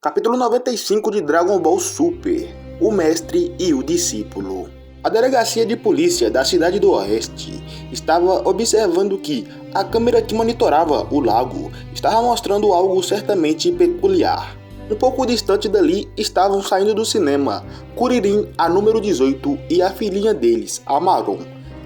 Capítulo 95 de Dragon Ball Super: O Mestre e o Discípulo. A delegacia de polícia da cidade do Oeste estava observando que a câmera que monitorava o lago estava mostrando algo certamente peculiar. Um pouco distante dali estavam saindo do cinema Kuririn, a número 18, e a filhinha deles, a Maron,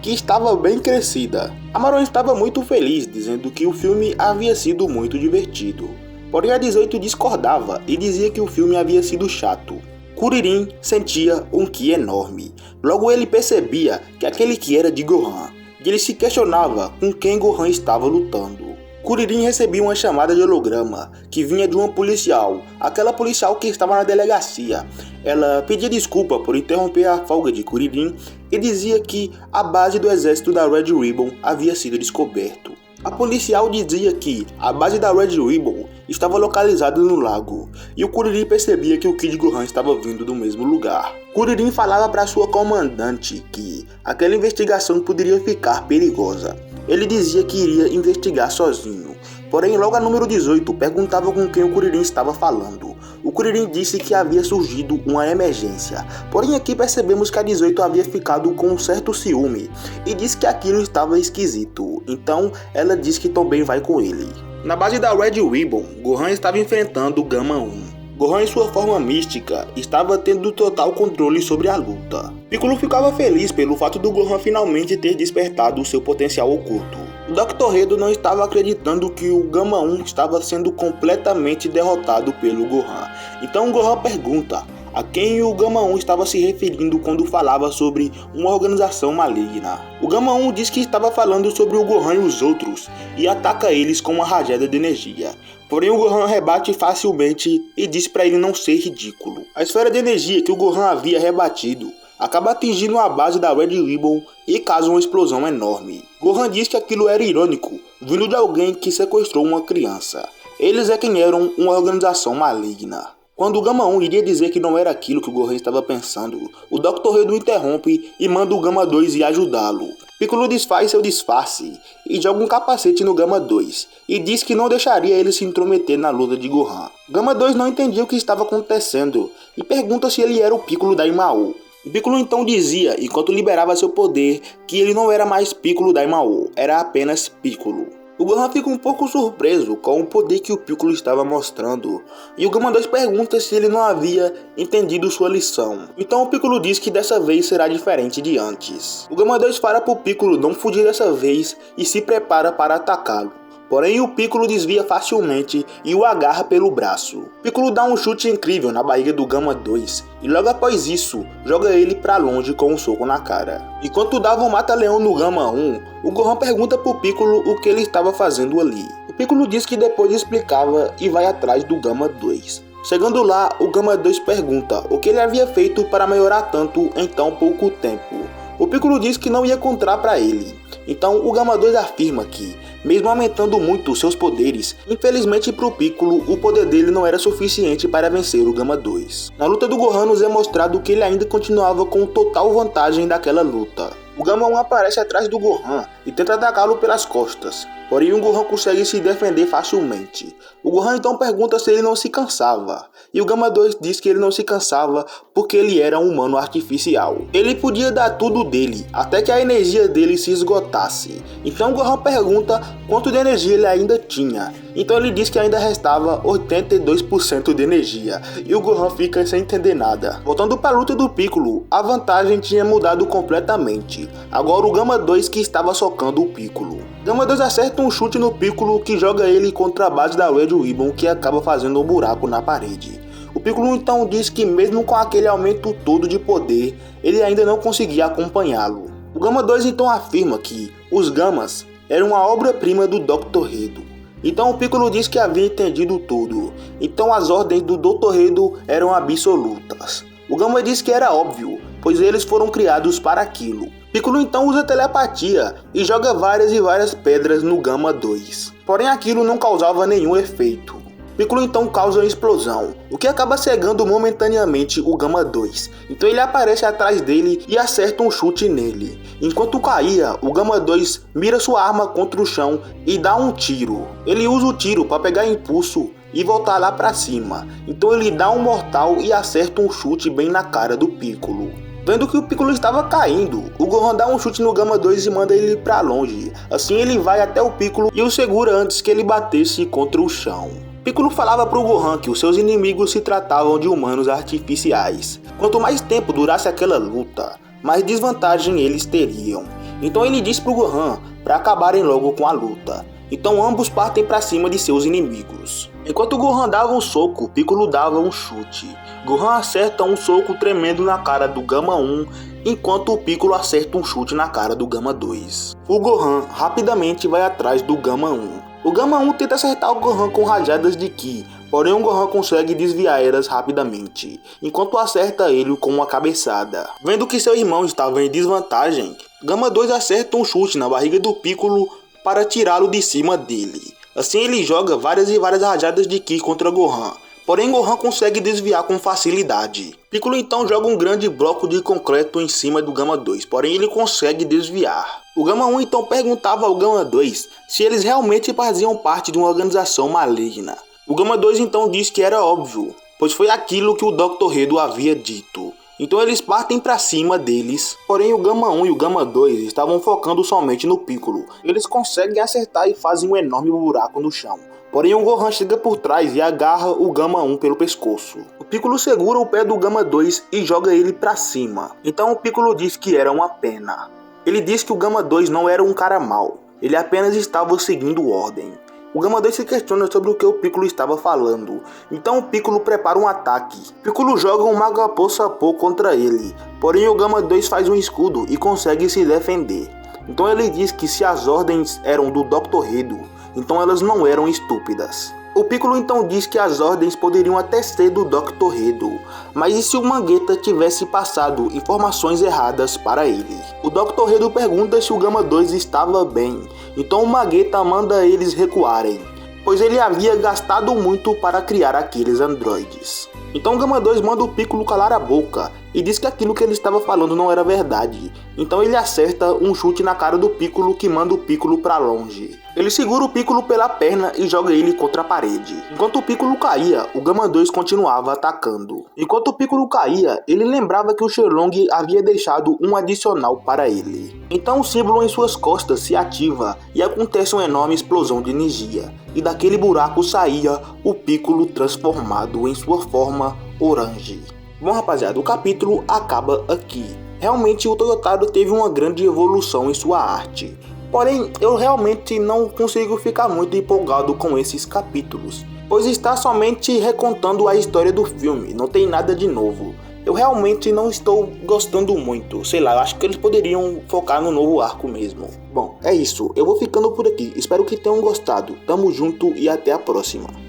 que estava bem crescida. A Maron estava muito feliz, dizendo que o filme havia sido muito divertido. Porém, a 18 discordava e dizia que o filme havia sido chato. Kuririn sentia um ki enorme. Logo ele percebia que aquele ki era de Gohan, e ele se questionava com quem Gohan estava lutando. Kuririn recebia uma chamada de holograma que vinha de uma policial, aquela policial que estava na delegacia. Ela pedia desculpa por interromper a folga de Kuririn e dizia que a base do exército da Red Ribbon havia sido descoberto. A policial dizia que a base da Red Ribbon estava localizada no lago, e o Kuririn percebia que o ki de Gohan estava vindo do mesmo lugar. Kuririn falava para sua comandante que aquela investigação poderia ficar perigosa. Ele dizia que iria investigar sozinho, porém logo a número 18 perguntava com quem o Kuririn estava falando. O Kuririn disse que havia surgido uma emergência, porém aqui percebemos que a 18 havia ficado com um certo ciúme e disse que aquilo estava esquisito, então ela disse que também vai com ele. Na base da Red Ribbon, Gohan estava enfrentando Gama 1. Gohan, em sua forma mística, estava tendo total controle sobre a luta. Piccolo ficava feliz pelo fato do Gohan finalmente ter despertado seu potencial oculto. O Dr. Hedo não estava acreditando que o Gama 1 estava sendo completamente derrotado pelo Gohan. Então Gohan pergunta a quem o Gama 1 estava se referindo quando falava sobre uma organização maligna. O Gama 1 diz que estava falando sobre o Gohan e os outros e ataca eles com uma rajada de energia. Porém o Gohan rebate facilmente e diz para ele não ser ridículo. A esfera de energia que o Gohan havia rebatido acaba atingindo a base da Red Ribbon e causa uma explosão enorme. Gohan diz que aquilo era irônico, vindo de alguém que sequestrou uma criança. Eles é quem eram uma organização maligna. Quando o Gama 1 iria dizer que não era aquilo que o Gohan estava pensando, o Dr. Hedo interrompe e manda o Gama 2 ir ajudá-lo. Piccolo desfaz seu disfarce e joga um capacete no Gama 2 e diz que não deixaria ele se intrometer na luta de Gohan. Gama 2 não entendia o que estava acontecendo e pergunta se ele era o Piccolo Daimao. O Piccolo então dizia, enquanto liberava seu poder, que ele não era mais Piccolo Daimao, era apenas Piccolo. O Gohan fica um pouco surpreso com o poder que o Piccolo estava mostrando, e o Gama 2 pergunta se ele não havia entendido sua lição. Então o Piccolo diz que dessa vez será diferente de antes. O Gama 2 fala para o Piccolo não fugir dessa vez e se prepara para atacá-lo. Porém o Piccolo desvia facilmente e o agarra pelo braço. Piccolo dá um chute incrível na barriga do Gama 2 e logo após isso joga ele para longe com um soco na cara. Enquanto dava um mata-leão no Gama 1, o Gohan pergunta pro Piccolo o que ele estava fazendo ali. O Piccolo diz que depois explicava e vai atrás do Gama 2. Chegando lá, o Gama 2 pergunta o que ele havia feito para melhorar tanto em tão pouco tempo. O Piccolo diz que não ia contar para ele. Então o Gama 2 afirma que, mesmo aumentando muito seus poderes, infelizmente para o Piccolo o poder dele não era suficiente para vencer o Gama 2. Na luta do Gohan nos é mostrado que ele ainda continuava com total vantagem daquela luta. O Gama 1 aparece atrás do Gohan e tenta atacá-lo pelas costas, porém o Gohan consegue se defender facilmente. O Gohan então pergunta se ele não se cansava, e o Gama 2 diz que ele não se cansava porque ele era um humano artificial. Ele podia dar tudo dele, até que a energia dele se esgotasse. Então o Gohan pergunta quanto de energia ele ainda tinha. Então ele diz que ainda restava 82% de energia, e o Gohan fica sem entender nada. Voltando para a luta do Piccolo, a vantagem tinha mudado completamente. Agora o Gama 2 que estava socando o Piccolo. Gama 2 acerta um chute no Piccolo que joga ele contra a base da Red Ribbon, que acaba fazendo um buraco na parede. O Piccolo então diz que mesmo com aquele aumento todo de poder, ele ainda não conseguia acompanhá-lo. O Gama 2 então afirma que os Gamas eram uma obra-prima do Dr. Hedo. Então o Piccolo diz que havia entendido tudo, então as ordens do Dr. Hedo eram absolutas. O Gama diz que era óbvio, pois eles foram criados para aquilo. Piccolo então usa telepatia e joga várias e várias pedras no Gama 2, porém aquilo não causava nenhum efeito. Piccolo então causa uma explosão, o que acaba cegando momentaneamente o Gama 2. Então ele aparece atrás dele e acerta um chute nele. Enquanto caía, o Gama 2 mira sua arma contra o chão e dá um tiro. Ele usa o tiro para pegar impulso e voltar lá pra cima. Então ele dá um mortal e acerta um chute bem na cara do Piccolo. Vendo que o Piccolo estava caindo, o Gohan dá um chute no Gama 2 e manda ele pra longe. Assim ele vai até o Piccolo e o segura antes que ele batesse contra o chão. Piccolo falava pro Gohan que os seus inimigos se tratavam de humanos artificiais. Quanto mais tempo durasse aquela luta, mais desvantagem eles teriam. Então ele diz pro Gohan para acabarem logo com a luta. Então ambos partem para cima de seus inimigos. Enquanto o Gohan dava um soco, Piccolo dava um chute. Gohan acerta um soco tremendo na cara do Gama 1, enquanto o Piccolo acerta um chute na cara do Gama 2. O Gohan rapidamente vai atrás do Gama 1. O Gama 1 tenta acertar o Gohan com rajadas de Ki, porém o Gohan consegue desviar elas rapidamente, enquanto acerta ele com uma cabeçada. Vendo que seu irmão estava em desvantagem, Gama 2 acerta um chute na barriga do Piccolo para tirá-lo de cima dele. Assim ele joga várias e várias rajadas de Ki contra Gohan, porém Gohan consegue desviar com facilidade. Piccolo então joga um grande bloco de concreto em cima do Gama 2, porém ele consegue desviar. O Gama 1 então perguntava ao Gama 2 se eles realmente faziam parte de uma organização maligna. O Gama 2 então diz que era óbvio, pois foi aquilo que o Dr. Hedo havia dito. Então eles partem para cima deles, porém o Gama 1 e o Gama 2 estavam focando somente no Piccolo. Eles conseguem acertar e fazem um enorme buraco no chão. Porém o Gohan chega por trás e agarra o Gama 1 pelo pescoço. O Piccolo segura o pé do Gama 2 e joga ele para cima. Então o Piccolo diz que era uma pena. Ele diz que o Gama 2 não era um cara mau, ele apenas estava seguindo ordem. O Gama 2 se questiona sobre o que o Piccolo estava falando, então o Piccolo prepara um ataque. Piccolo joga um Magapo-Sappo contra ele, porém o Gama 2 faz um escudo e consegue se defender. Então ele diz que se as ordens eram do Dr. Hedo, então elas não eram estúpidas. O Piccolo então diz que as ordens poderiam até ser do Dr. Hedo, mas e se o Mangueta tivesse passado informações erradas para ele? O Dr. Hedo pergunta se o Gama 2 estava bem, então o Mangueta manda eles recuarem, pois ele havia gastado muito para criar aqueles androides. Então o Gama 2 manda o Piccolo calar a boca e diz que aquilo que ele estava falando não era verdade. Então ele acerta um chute na cara do Piccolo que manda o Piccolo para longe. Ele segura o Piccolo pela perna e joga ele contra a parede. Enquanto o Piccolo caía, o Gama 2 continuava atacando. Enquanto o Piccolo caía, ele lembrava que o Shenlong havia deixado um adicional para ele. Então o símbolo em suas costas se ativa e acontece uma enorme explosão de energia. E daquele buraco saía o Piccolo transformado em sua forma orange. Bom rapaziada, o capítulo acaba aqui. Realmente o Toyotaro teve uma grande evolução em sua arte. Porém, eu realmente não consigo ficar muito empolgado com esses capítulos, pois está somente recontando a história do filme, não tem nada de novo. Eu realmente não estou gostando muito, sei lá, eu acho que eles poderiam focar no novo arco mesmo. Bom, é isso, eu vou ficando por aqui, espero que tenham gostado, tamo junto e até a próxima.